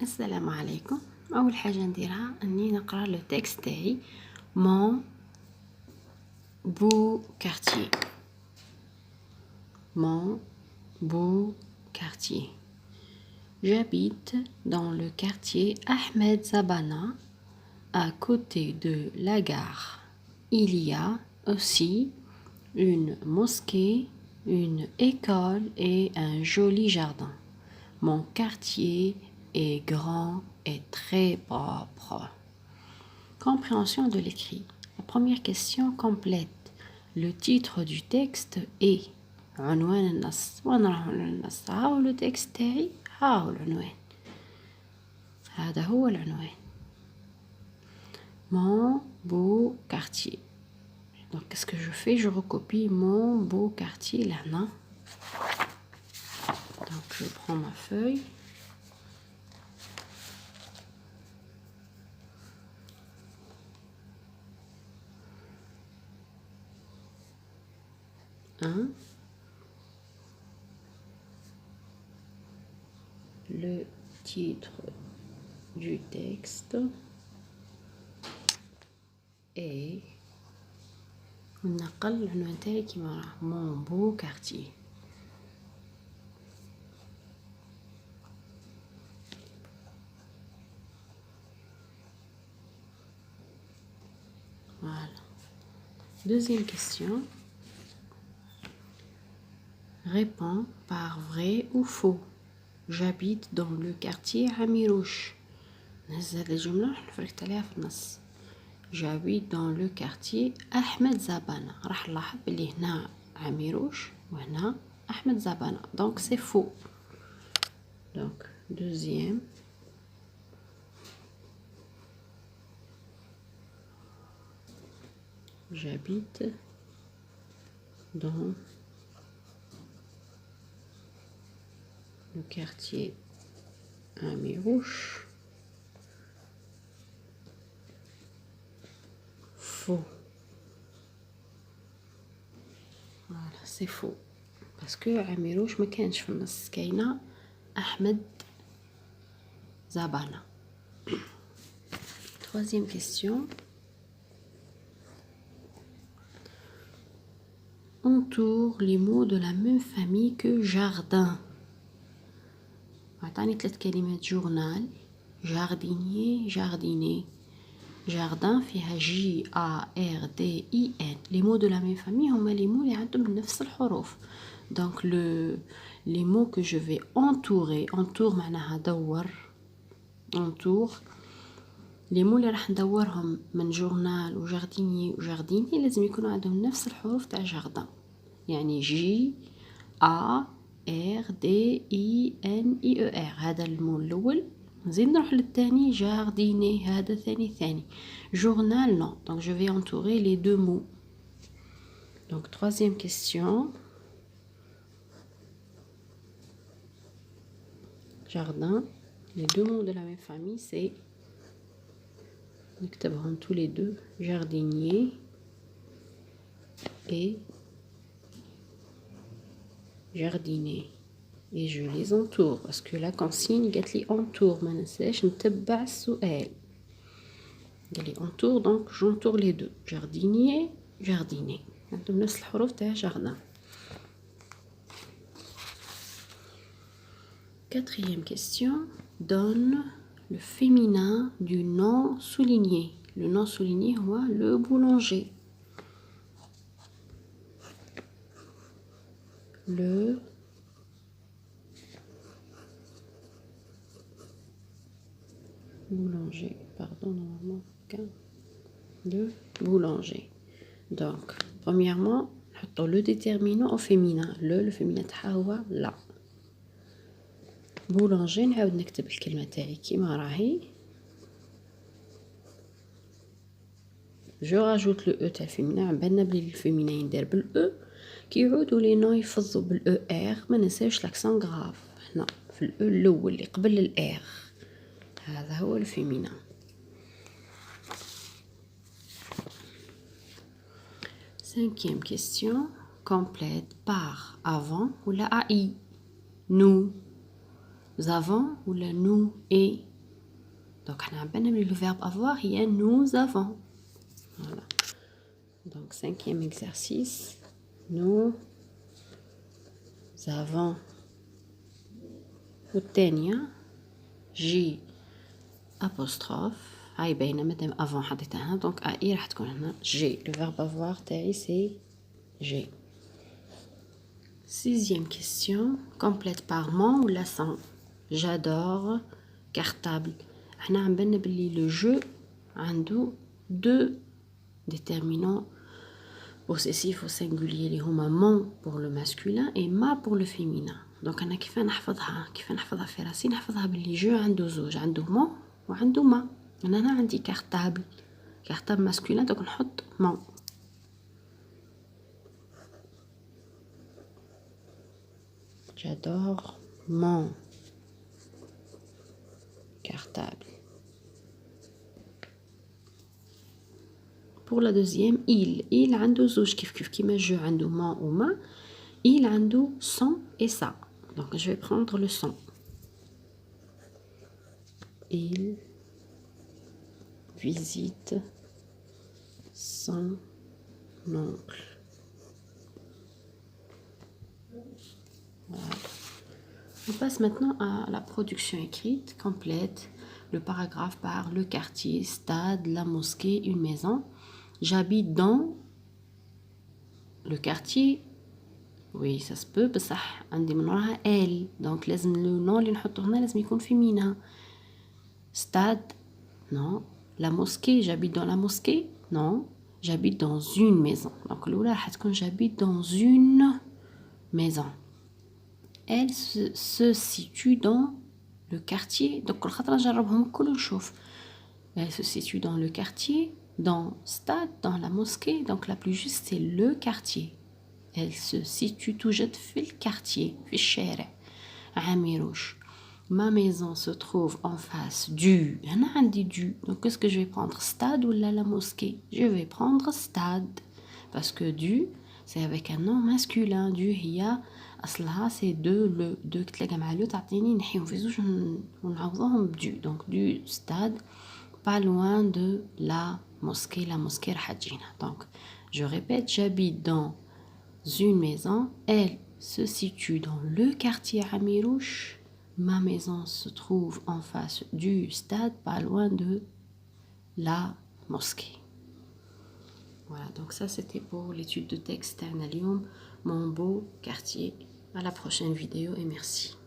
السلام عليكم. اول حاجه نديرها اني نقرا لو تكست تاعي mon beau quartier. Mon beau quartier. J'habite dans le quartier Ahmed Zabana, à côté de la gare. Il y a aussi une mosquée, une école et un joli jardin. Mon quartier est grand et très propre. Compréhension de l'écrit. La première question complète le titre du texte est عنوان النص. وين راهو النص؟ هاو لو تكست تاعي، هاو العنوان، هذا هو العنوان. Mon beau quartier. Donc qu'est-ce que je fais? Je recopie mon beau quartier là. Donc je prends ma feuille. Le titre du texte est نقل العنوان تاعي كيما راه mon beau quartier. Voilà. Deuxième question. Réponds par vrai ou faux. J'habite dans le quartier Amirouche. نهز هاد الجملة نفركت عليها في النص. J'habite dans le quartier Ahmed Zabana. راح نلاحظ بلي هنا عميروش وهنا أحمد زبانة. Donc c'est faux. Donc deuxième. J'habite dans le quartier Amirouche. Faux. Voilà, c'est faux. Parce que Amirouche ما كانش في النص، كاينة أحمد زبانة. Troisième question. Entoure les mots de la même famille que jardin. عطاني 3 كلمات: journal, jardinier, jardiner. Jardin فيها J A R D I N. Les mots de la même famille هما les mots اللي عندهم نفس الحروف. Donc les mots que je vais entourer. Entoure معناها دور. Entoure. les mots اللي راح ندورهم من جورنال وجارديني وجارديني لازم يكونوا عندهم نفس الحروف تاع جاردن. يعني J A R D I N I E R. هذا المو الأول. نزيد نروح للثاني جارديني، هذا ثاني. journal non. Donc je vais entourer les deux mots. Donc troisième question. Jardin. Les deux mots de la même famille c'est نكتبهم tous les deux jardinier et jardiner. Et je les entoure parce que la consigne قالت لي entoure، ما ننساش نتبع السؤال. قال لي entoure donc j'entoure les deux jardinier jardiner. عندهم نفس الحروف تاع jardin. Quatrième question. Donne le féminin du nom souligné. Le nom souligné هو le boulanger. Le boulanger, pardon, normalement, le boulanger. Donc, premièrement, le déterminant au féminin. Le féminin تاعها هو لا. boulanger نعاود نكتب الكلمة تاعي كيما راهي. je rajoute le e تاع الفيمينا. عم بالنا بلي الفيمينا يندير بالاو، كي يعودوا لي نو يفضوا بالاو ار. ما ننساوش لاكسون غراف هنا في الاو الاول اللي قبل الار، هذا هو الفيمينا. Cinquième question. Complète par avant ou la AI. Nous avons ou la nous et Donc, le verbe avoir, il y a nous avons. Voilà. Donc, 5e exercice. Nous avons. والثانية J apostrophe. هاي باينة مادام avant حطيتها. Donc, AI راح تكون هنا G. Le verbe avoir تاعي c'est G. 6e question. Complète par mon ou la sans. J'adore cartable. احنا عم بالنا بلي le jeu عنده deux déterminants possessifs au singulier اللي هما mon pour le masculin et ma pour le féminin. Donc انا كيف نحفظها في راسي؟ نحفظها باللي جو عنده زوج، عنده mon وعنده ma. انا هنا عندي كارتابل masculin donc نحط mon. J'adore mon cartable. Pour la deuxième, il عنده زوج كيف كيما جو عنده mon ou ma. Il عنده son et ça. Donc je vais prendre le son. Il visite son oncle. Voilà. On passe maintenant à la production écrite complète. Le paragraphe par le quartier, stade, la mosquée, une maison. J'habite dans le quartier. Oui, ça se peut, بصح عندي من وراها elle. Donc لازم le nom اللي نحطه هنا لازم يكون féminin. Stade, non. La mosquée, j'habite dans la mosquée, non. J'habite dans une maison. Donc الأولى راح تكون j'habite dans une maison. Elle se situe dans le quartier. Donc الخطرة نجربهم الكل ونشوف. Elle se situe dans le quartier, dans stade, dans la mosquée. Donc la plus juste c'est le quartier. Elle se situe توجد في الكارتيه في الشارع عامروش. Ma maison se trouve en face du. هنا عندي du. Donc qu'est-ce que je vais prendre, stade ou la mosquée? Je vais prendre stade parce que du c'est avec un nom masculin. Du هي أصلها c'est de le de تلاقى مع le تعطيني نحيهم في زوج ونعوضوهم du. Donc du stade pas loin de la mosquée. La mosquée راح تجينا. Donc je répète, j'habite dans une maison. Elle se situe dans le quartier Amirouche. Ma maison se trouve en face du stade, pas loin de la mosquée. Voilà, donc ça c'était pour l'étude de texte Mon beau quartier. À la prochaine vidéo et merci.